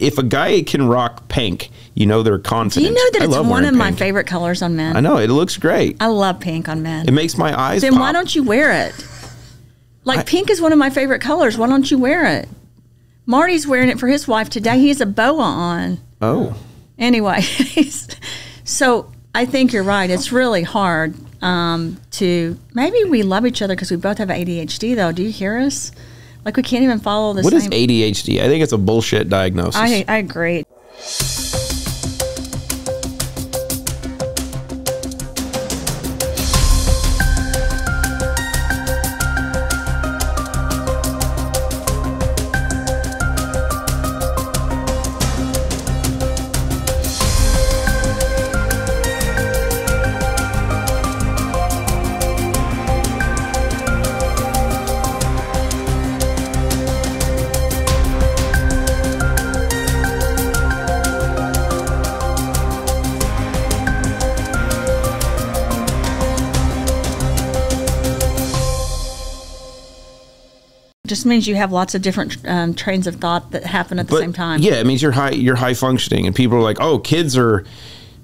if a guy can rock pink, you know they're confident. Do you know that it's one of my pink. favorite colors on men? I know, it looks great. I love pink on men. It makes my eyes Then pop. why don't you wear it? Like, pink is one of my favorite colors. Why don't you wear it? Marty's wearing it for his wife today. He has a boa on. Oh. Anyway, so I think you're right. It's really hard to, maybe we love each other because we both have ADHD, though. Do you hear us? Like, we can't even follow the same. What is ADHD? I think it's a bullshit diagnosis. I agree. Just means you have lots of different trains of thought that happen at the same time. Yeah, it means you're high functioning, and people are like, "Oh, kids are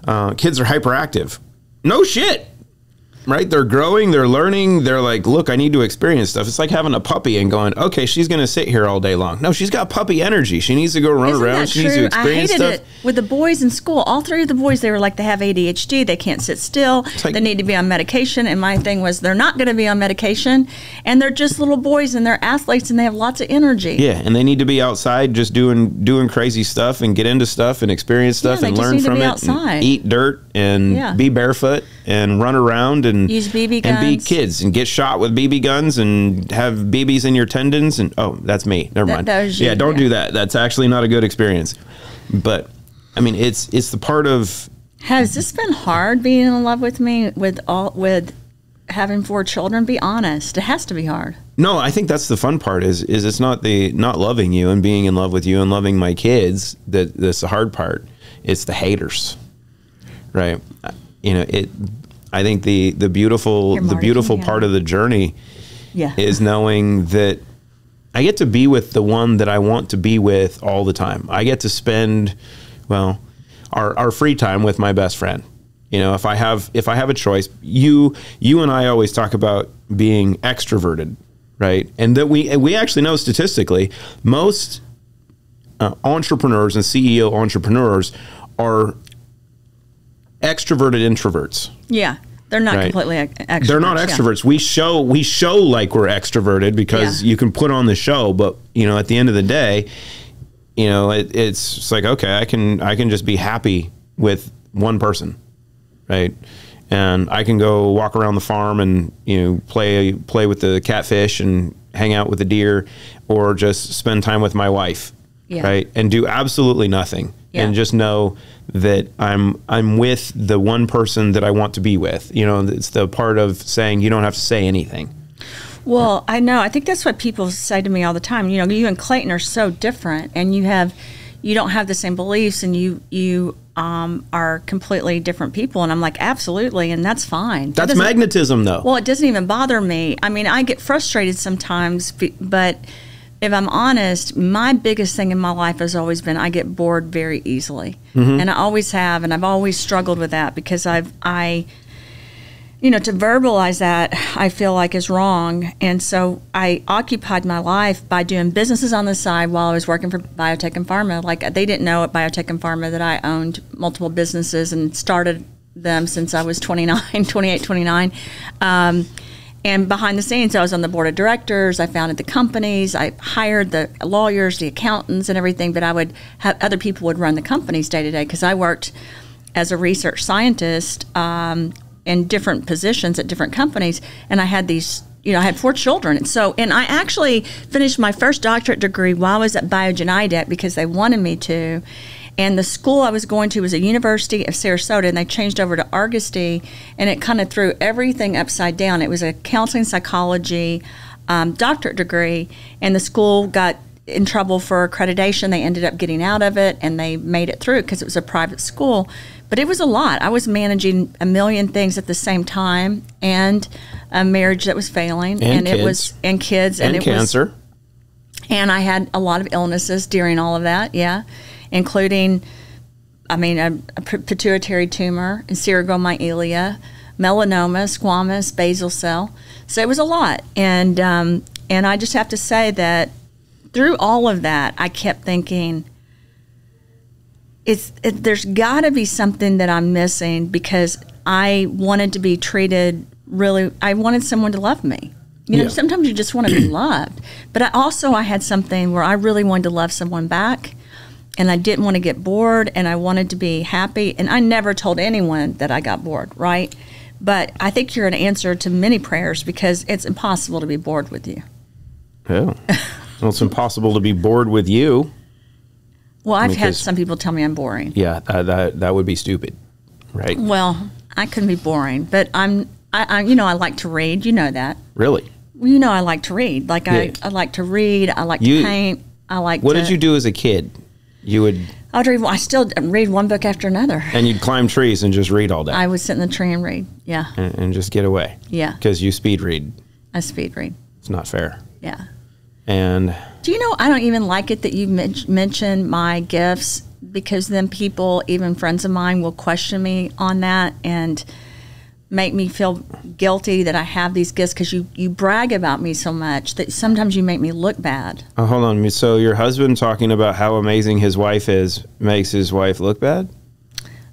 hyperactive." No shit. Right? They're growing, they're learning, they're like, look, I need to experience stuff. It's like having a puppy and going, okay, she's going to sit here all day long. No, she's got puppy energy. She needs to go run around. She needs to experience stuff. I hated it with the boys in school. All three of the boys, they were like, they have ADHD. They can't sit still. Like, they need to be on medication. And my thing was, they're not going to be on medication. And they're just little boys and they're athletes and they have lots of energy. Yeah, and they need to be outside just doing crazy stuff and get into stuff and experience stuff and learn from it. And eat dirt and be barefoot and run around and use BB guns. And be kids and get shot with BB guns and have BBs in your tendons. And oh, that's me. Never mind. That was you, don't do that. That's actually not a good experience. But I mean, it's the part of. Has this been hard being in love with me with having 4 children? Be honest. It has to be hard. No, I think that's the fun part is it's not not loving you and being in love with you and loving my kids that's the hard part. It's the haters. Right. You know, I think the beautiful part of the journey is knowing that I get to be with the one that I want to be with all the time. I get to spend, our free time with my best friend. You know, if I have a choice, you and I always talk about being extroverted, right? And that we actually know statistically most entrepreneurs and CEO entrepreneurs are extroverted introverts. Yeah. They're not completely extroverts. They're not extroverts. Yeah. We show like we're extroverted because you can put on the show, but you know, at the end of the day, you know, it's like, okay, I can just be happy with one person, right? And I can go walk around the farm and, you know, play with the catfish and hang out with the deer, or just spend time with my wife, right? And do absolutely nothing. And just know that I'm with the one person that I want to be with. You know, it's the part of saying you don't have to say anything. Well, I know. I think that's what people say to me all the time. You know, you and Clayton are so different, and you don't have the same beliefs, and you are completely different people. And I'm like, absolutely, and that's fine. That's magnetism, though. Well, it doesn't even bother me. I mean, I get frustrated sometimes, but if I'm honest, my biggest thing in my life has always been I get bored very easily. And I always have, and I've always struggled with that because you know, to verbalize that, I feel like is wrong. And so I occupied my life by doing businesses on the side while I was working for biotech and pharma. Like, they didn't know at biotech and pharma that I owned multiple businesses and started them since I was 29. And behind the scenes, I was on the board of directors. I founded the companies. I hired the lawyers, the accountants, and everything. But I would have other people would run the companies day to day because I worked as a research scientist in different positions at different companies. And I had these, you know, I had 4 children. And I actually finished my first doctorate degree while I was at Biogen IDEC because they wanted me to. And the school I was going to was a University of Sarasota, and they changed over to Argosy, and it kind of threw everything upside down. It was a counseling psychology doctorate degree, and the school got in trouble for accreditation. They ended up getting out of it, and they made it through because it was a private school. But it was a lot. I was managing a million things at the same time, and a marriage that was failing, and kids. And cancer. And I had a lot of illnesses during all of that, including, a pituitary tumor, serogomyelia, melanoma, squamous, basal cell. So it was a lot. And I just have to say that through all of that, I kept thinking, there's got to be something that I'm missing, because I wanted to be treated really, I wanted someone to love me. You know, sometimes you just want to be loved. But I had something where I really wanted to love someone back, and I didn't want to get bored, and I wanted to be happy. And I never told anyone that I got bored, right? But I think you're an answer to many prayers, because it's impossible to be bored with you. Yeah. Well, it's impossible to be bored with you. Well, I've had some people tell me I'm boring. Yeah, that would be stupid, right? Well, I can be boring, but I like to read. You know that. Really? Well, you know I like to read. Like I like to read. I like to paint. What did you do as a kid? You would... I still read one book after another. And you'd climb trees and just read all day? I would sit in the tree and read, yeah. And just get away? Yeah. Because you speed read? I speed read. It's not fair. Yeah. And... Do you know, I don't even like it that you mention my gifts, because then people, even friends of mine, will question me on that and make me feel guilty that I have these gifts, because you brag about me so much that sometimes you make me look bad. Oh, hold on. So your husband talking about how amazing his wife is makes his wife look bad?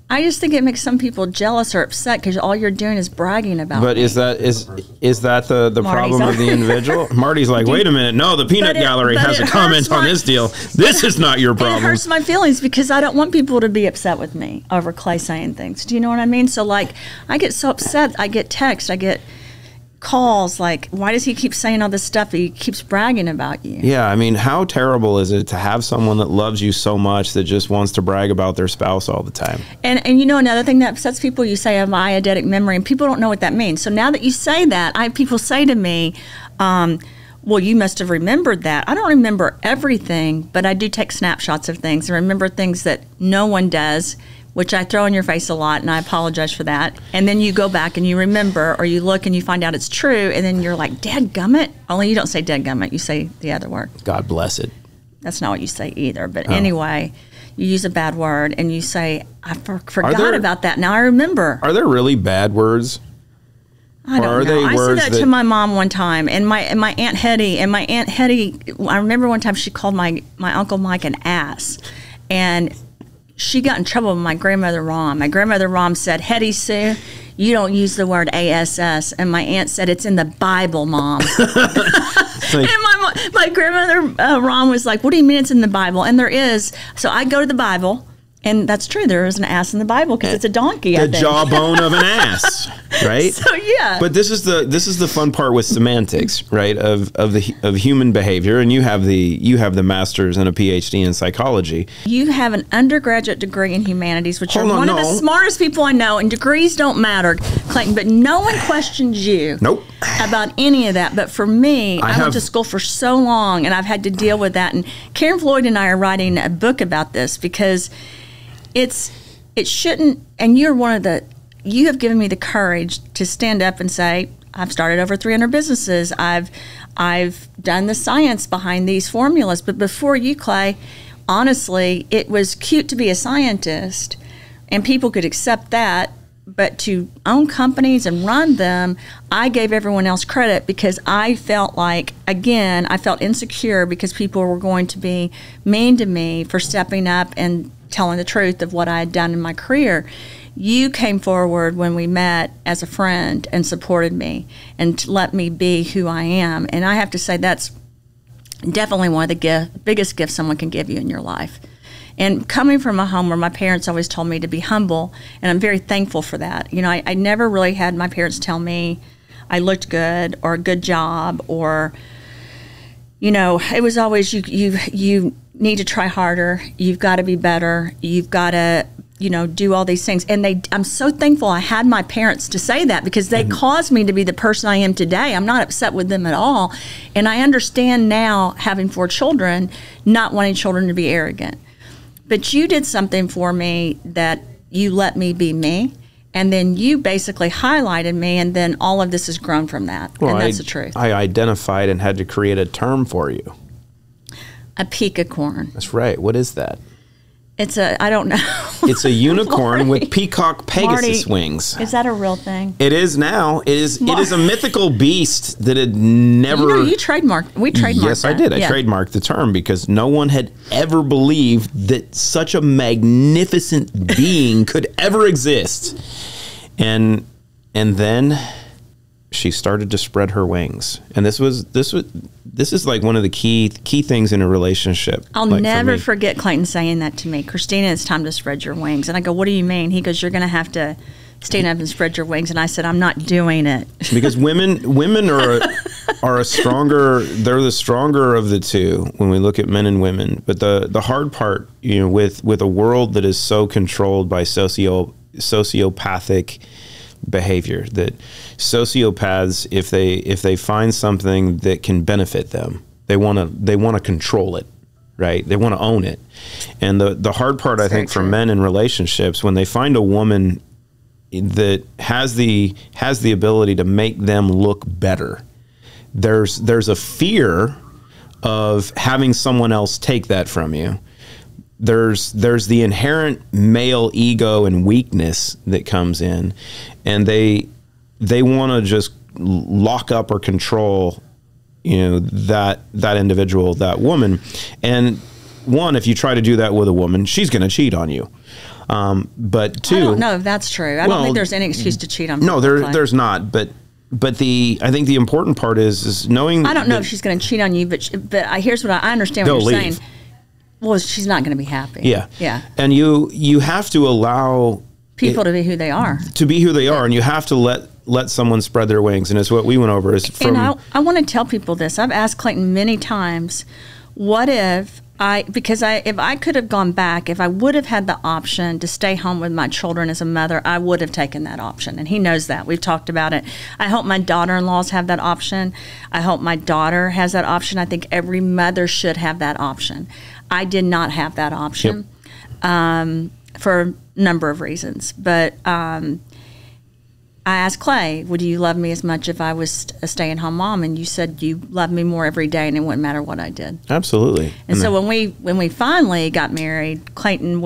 I just think it makes some people jealous or upset, because all you're doing is bragging about me. But is that the problem of the individual? Marty's like, wait a minute, no, the peanut gallery has a comment on this deal. This is not your problem. It hurts my feelings, because I don't want people to be upset with me over Clay saying things. Do you know what I mean? So, like, I get so upset. I get texts. I get calls like, why does he keep saying all this stuff? He keeps bragging about you. Yeah, I mean, how terrible is it to have someone that loves you so much that just wants to brag about their spouse all the time? And you know, another thing that upsets people, you say I have eidetic memory, and people don't know what that means. So now that you say that, people say to me, well, you must have remembered that. I don't remember everything, but I do take snapshots of things and remember things that no one does, which I throw in your face a lot, and I apologize for that. And then you go back and you remember, or you look and you find out it's true, and then you're like, dadgummit. Only you don't say dadgummit, you say the other word. God bless it. That's not what you say either. But anyway, you use a bad word, and you say, I forgot about that. Now I remember. Are there really bad words? I don't know. I said that to my mom one time, and my Aunt Hetty, I remember one time she called my Uncle Mike an ass. And she got in trouble with my grandmother Rahm. My grandmother Rahm said, Hetty Sue, you don't use the word ASS. And my aunt said, it's in the Bible, Mom. And my grandmother Rahm was like, what do you mean it's in the Bible? And there is. So I go to the Bible, and that's true. There is an ass in the Bible, because it's a donkey, I think. The jawbone of an ass, right? So, yeah. But this is the fun part with semantics, right? Of human behavior, and you have the master's and a PhD in psychology. You have an undergraduate degree in humanities, which are one of the smartest people I know, and degrees don't matter, Clayton, but no one questions you about any of that. But for me, I went to school for so long, and I've had to deal with that. And Karen Floyd and I are writing a book about this, because it shouldn't, and you have given me the courage to stand up and say, I've started over 300 businesses. I've done the science behind these formulas. But before you, Clay, honestly, it was cute to be a scientist, and people could accept that. But to own companies and run them, I gave everyone else credit, because I felt like, again, I felt insecure because people were going to be mean to me for stepping up and telling the truth of what I had done in my career. You came forward when we met as a friend and supported me and let me be who I am. And I have to say, that's definitely one of the biggest gifts someone can give you in your life. And coming from a home where my parents always told me to be humble, and I'm very thankful for that. You know, I never really had my parents tell me I looked good or a good job, or, you know, it was always you need to try harder, you've got to be better, you've got to, you know, do all these things. And I'm so thankful I had my parents to say that, because they caused me to be the person I am today. I'm not upset with them at all. And I understand now, having 4 children, not wanting children to be arrogant. But you did something for me, that you let me be me, and then you basically highlighted me, and then all of this has grown from that. Well, and that's the truth. I identified and had to create a term for you. A peacock. That's right. What is that? I don't know. It's a unicorn with peacock Pegasus Marty, wings. Is that a real thing? It is now. It is a mythical beast that had never... You trademarked. We trademarked Yes, that. I did. I trademarked the term because no one had ever believed that such a magnificent being could ever exist. And then she started to spread her wings. And this is like one of the key things in a relationship. I'll never forget Clayton saying that to me. Christina, it's time to spread your wings. And I go, what do you mean? He goes, you're going to have to stand up and spread your wings. And I said, I'm not doing it. Because women are a stronger, they're the stronger of the two when we look at men and women. But the hard part, with a world that is so controlled by sociopathic behavior, that sociopaths, if they find something that can benefit them, they want to control it, right? They want to own it. And the hard part, I think, for men in relationships, when they find a woman that has the ability to make them look better, there's a fear of having someone else take that from you. There's the inherent male ego and weakness that comes in, and they want to just lock up or control, that individual, that woman. And one, if you try to do that with a woman, she's going to cheat on you. But two, I don't know if that's true. I don't think there's any excuse to cheat on people. No, there's not. But I think the important part is knowing. I don't know if she's going to cheat on you, but here's what I understand what you're saying. Well, she's not going to be happy. Yeah. Yeah. And you have to allow people to be who they are. To be who they are, and you have to let someone spread their wings. And it's what we went over. And I want to tell people this. I've asked Clayton many times, what if if I could have gone back, if I would have had the option to stay home with my children as a mother, I would have taken that option. And he knows that. We've talked about it. I hope my daughter-in-laws have that option. I hope my daughter has that option. I think every mother should have that option. I did not have that option. Yep. For a number of reasons. But I asked Clay, would you love me as much if I was a stay-at-home mom? And you said you loved me more every day, and it wouldn't matter what I did. Absolutely. And so when we finally got married, Clayton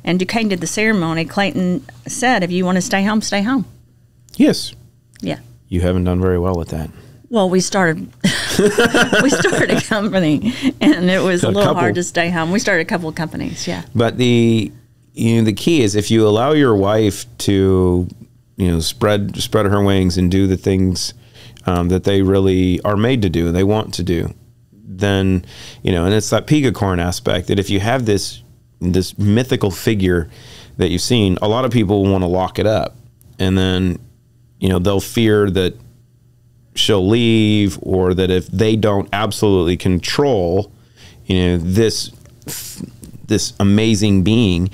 and Duquesne did the ceremony, Clayton said, if you want to stay home, stay home. Yes. Yeah. You haven't done very well with that. Well, we started a company, and it was a little hard to stay home. We started a couple of companies, yeah. But the key is, if you allow your wife to spread her wings and do the things that they really are made to do, they want to do, then and it's that peacock aspect, that if you have this mythical figure that you've seen, a lot of people want to lock it up, and then they'll fear that she'll leave, or that if they don't absolutely control this amazing being,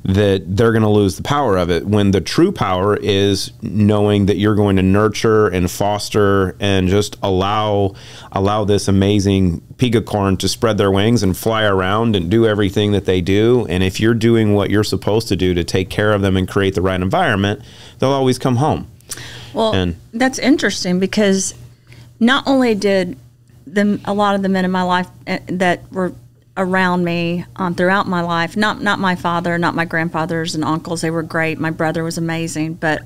that they're going to lose the power of it, when the true power is knowing that you're going to nurture and foster and just allow this amazing peacock to spread their wings and fly around and do everything that they do. And if you're doing what you're supposed to do to take care of them and create the right environment, they'll always come home. Well, that's interesting, because not only did a lot of the men in my life that were around me throughout my life, not my father, not my grandfathers and uncles, they were great. My brother was amazing. But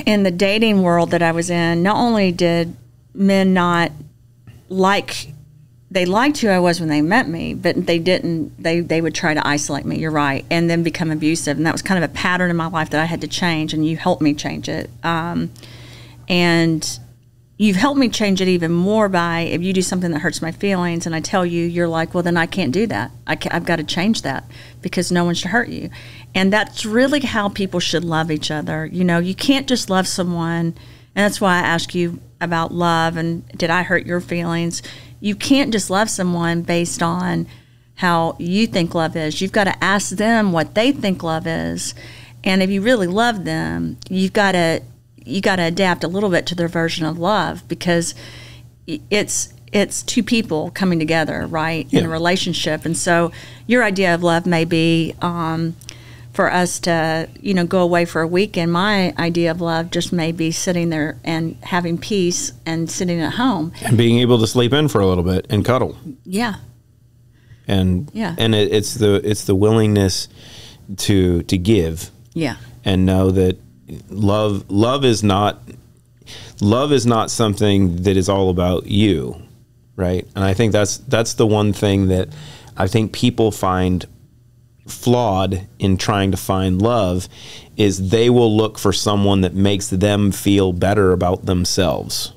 in the dating world that I was in, not only did men not they liked who I was when they met me, but they didn't. They would try to isolate me. You're right, and then become abusive, and that was kind of a pattern in my life that I had to change. And you helped me change it, and you've helped me change it even more by, if you do something that hurts my feelings, and I tell you, you're like, well, then I can't do that. I've got to change that, because no one should hurt you, and that's really how people should love each other. You can't just love someone, and that's why I ask you about love and did I hurt your feelings. You can't just love someone based on how you think love is. You've got to ask them what they think love is. And if you really love them, you got to adapt a little bit to their version of love, because it's two people coming together, right, in a relationship. And so your idea of love may be for us to, go away for a week. And my idea of love just may be sitting there and having peace and sitting at home. And being able to sleep in for a little bit and cuddle. Yeah. and it's the willingness to give, and know that love is not something that is all about you, right? And I think that's the one thing that I think people find flawed in trying to find love, is they will look for someone that makes them feel better about themselves,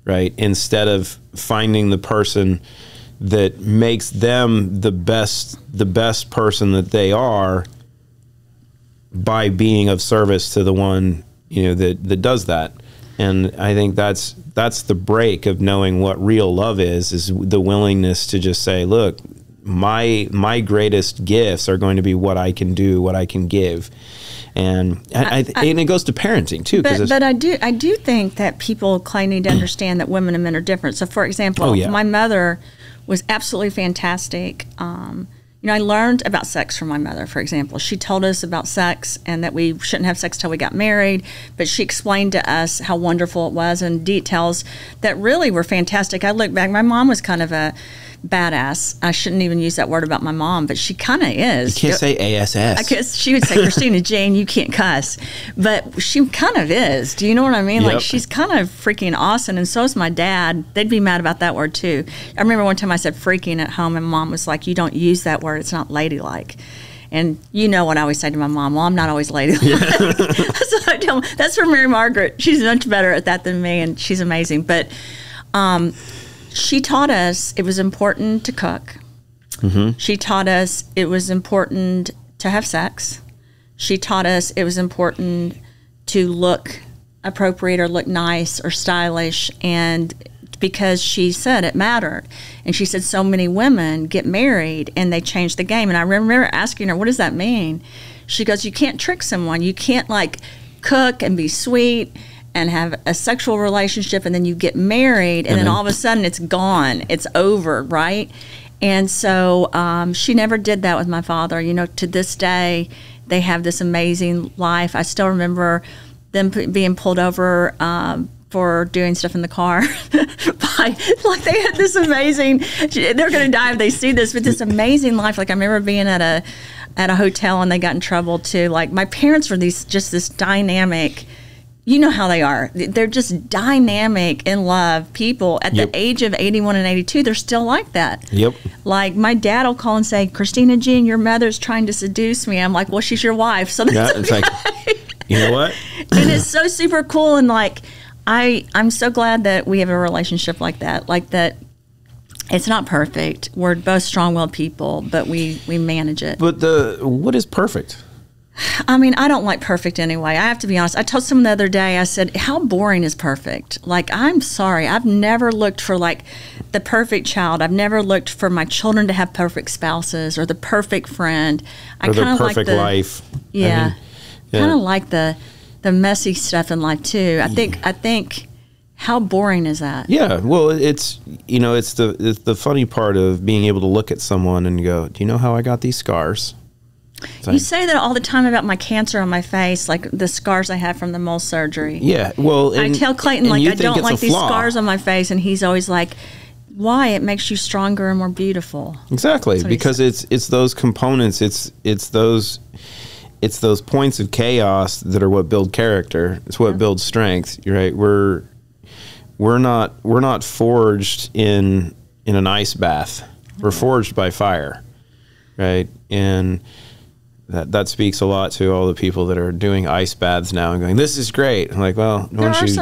right? Instead of finding the person that makes them the best person that they are by being of service to the one, that does that. And I think that's the break of knowing what real love is the willingness to just say, look, my greatest gifts are going to be what I can do, what I can give. And and it goes to parenting too. But I do think that people, Clay, need to understand that women and men are different. So, for example, my mother was absolutely fantastic. I learned about sex from my mother, for example. She told us about sex and that we shouldn't have sex till we got married, but she explained to us how wonderful it was and details that really were fantastic. I look back, my mom was kind of a badass. I shouldn't even use that word about my mom, but she kind of is. You can't say ASS. I guess she would say, Christina, Jane, you can't cuss. But she kind of is. Do you know what I mean? Yep. Like, she's kind of freaking awesome, and so is my dad. They'd be mad about that word, too. I remember one time I said freaking at home, and Mom was like, you don't use that word. It's not ladylike. And you know what I always say to my mom, well, I'm not always ladylike. Yeah. So I tell them, that's for Mary Margaret. She's much better at that than me, and she's amazing. But she taught us it was important to cook. Mm-hmm. She taught us it was important to have sex. She taught us it was important to look appropriate or look nice or stylish, and because she said it mattered. And she said so many women get married and they change the game. And I remember asking her, what does that mean? She goes, you can't trick someone. You can't like cook and be sweet and have a sexual relationship, and then you get married, and then all of a sudden it's gone. It's over, right? And so she never did that with my father. To this day, they have this amazing life. I still remember them being pulled over for doing stuff in the car. Like, they had this amazing, they're going to die if they see this, but this amazing life. Like, I remember being at a hotel, and they got in trouble too. Like, my parents were this dynamic, you know how they are. They're just dynamic, in love people. At the age of 81 and 82, they're still like that. Yep. Like, my dad will call and say, Christina Jean, your mother's trying to seduce me. I'm like, well, she's your wife. So that's it's like, you know what? And it's so super cool. And like, I'm so glad that we have a relationship like that. Like that, it's not perfect. We're both strong-willed people, but we manage it. But what is perfect? I mean, I don't like perfect anyway. I have to be honest. I told someone the other day, I said, how boring is perfect? Like, I'm sorry. I've never looked for, like, the perfect child. I've never looked for my children to have perfect spouses or the perfect friend. Or the perfect life. Yeah. Kind of like the messy stuff in life, too. I think how boring is that? Yeah. Well, it's the funny part of being able to look at someone and go, do you know how I got these scars? You say that all the time about my cancer on my face, like the scars I had from the mole surgery. Yeah, well, I tell Clayton, like, I don't like these scars on my face, and he's always like, why? It makes you stronger and more beautiful. Exactly, because it's those components, it's those points of chaos that are what build character. It's what builds strength. You're right. We're not forged in an ice bath. We're forged by fire, right? And that speaks a lot to all the people that are doing ice baths now and going, this is great. I'm like, well, there's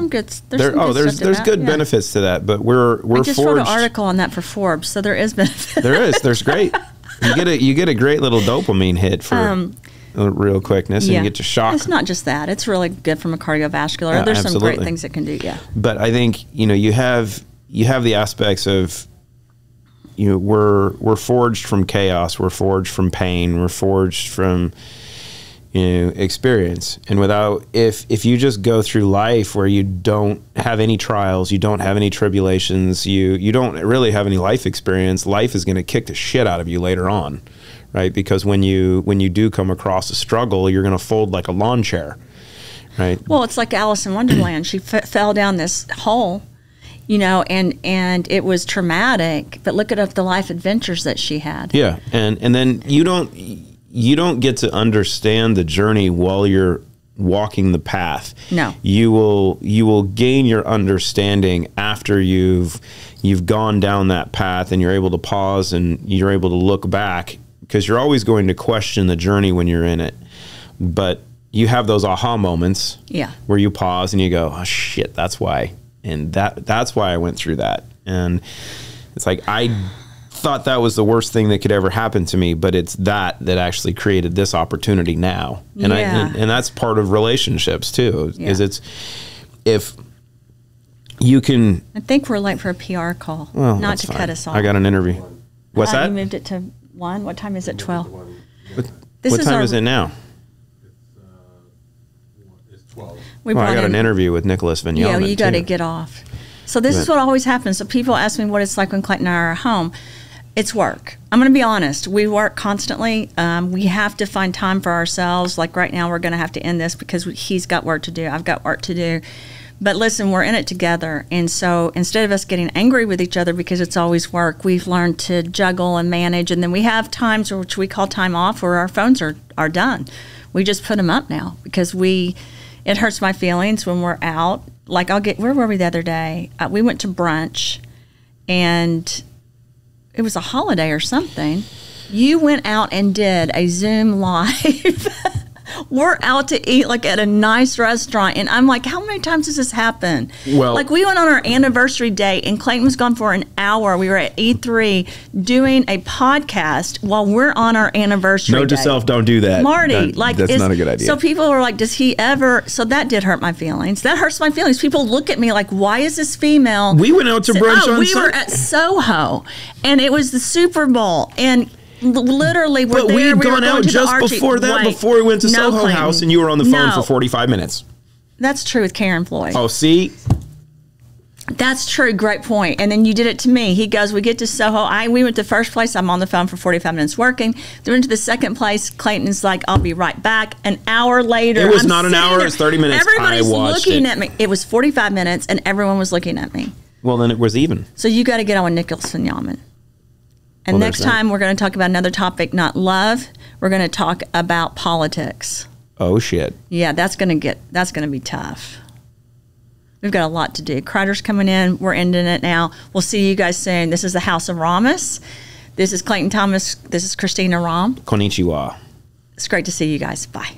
good benefits to that, but we're I just wrote an article on that for Forbes, so there is benefit. There's great. You get a great little dopamine hit for real quickness, and you get to shock. It's not just that; it's really good from a cardiovascular. Yeah, there's absolutely. some great things it can do. Yeah, but I think you have the aspects of. We're forged from chaos. We're forged from pain. We're forged from experience. And if you just go through life where you don't have any trials, you don't have any tribulations, you don't really have any life experience, life is going to kick the shit out of you later on, right? Because when you do come across a struggle, you're going to fold like a lawn chair, right? Well, it's like Alice in Wonderland. She fell down this hole. you know, and it was traumatic, but look at the life adventures that she had. Yeah. And then you don't get to understand the journey while you're walking the path. No. You will gain your understanding after you've gone down that path, and you're able to pause and you're able to look back, because you're always going to question the journey when you're in it. But you have those aha moments, yeah, where you pause and you go, oh shit, that's why. And that's why I went through that. And it's like, I thought that was the worst thing that could ever happen to me, but it's that actually created this opportunity now. And and that's part of relationships too, is it's, if you can. I think we're late for a PR call, well, not to cut us off. I got an interview. What's that? You moved it to 1. What time is it? 12. What time is it now? It's 12. Well, I got an interview with Nicholas Vignon. Yeah, you got to get off. So this is what always happens. So people ask me what it's like when Clayton and I are at home. It's work. I'm going to be honest. We work constantly. We have to find time for ourselves. Like right now, we're going to have to end this because he's got work to do. I've got work to do. But listen, we're in it together. And so instead of us getting angry with each other because it's always work, we've learned to juggle and manage. And then we have times which we call time off where our phones are done. We just put them up now because it hurts my feelings when we're out. Like where were we the other day? We went to brunch, and it was a holiday or something. You went out and did a Zoom live. We're out to eat like at a nice restaurant, and I'm like, how many times does this happen? Well, like we went on our anniversary date, and Clayton was gone for an hour. We were at E3 doing a podcast while we're on our anniversary. Note to self, don't do that, Marty. That's not a good idea. So people are like, does he ever? So that did hurt my feelings. That hurts my feelings. People look at me like, why is this female? We went out to brunch on we were at Soho, and it was the Super Bowl, and literally but we had gone out just before that, before we went to Soho Clayton. House, and you were on the phone for 45 minutes. That's true with Karen Floyd. Oh, see? That's true. Great point. And then you did it to me. He goes, we get to Soho. We went to first place. I'm on the phone for 45 minutes working. Then went to the second place. Clayton is like, I'll be right back. An hour later. It was not an hour. It was 30 minutes. Everybody's looking at me. It was 45 minutes, and everyone was looking at me. Well, then it was even. So you got to get on with Nicholas Vignon. And next time we're going to talk about another topic, not love. We're going to talk about politics. Oh shit. Yeah, that's going to be tough. We've got a lot to do. Crowder's coming in. We're ending it now. We'll see you guys soon. This is the House of Rahmas. This is Clayton Thomas. This is Christina Rahm. Konnichiwa. It's great to see you guys. Bye.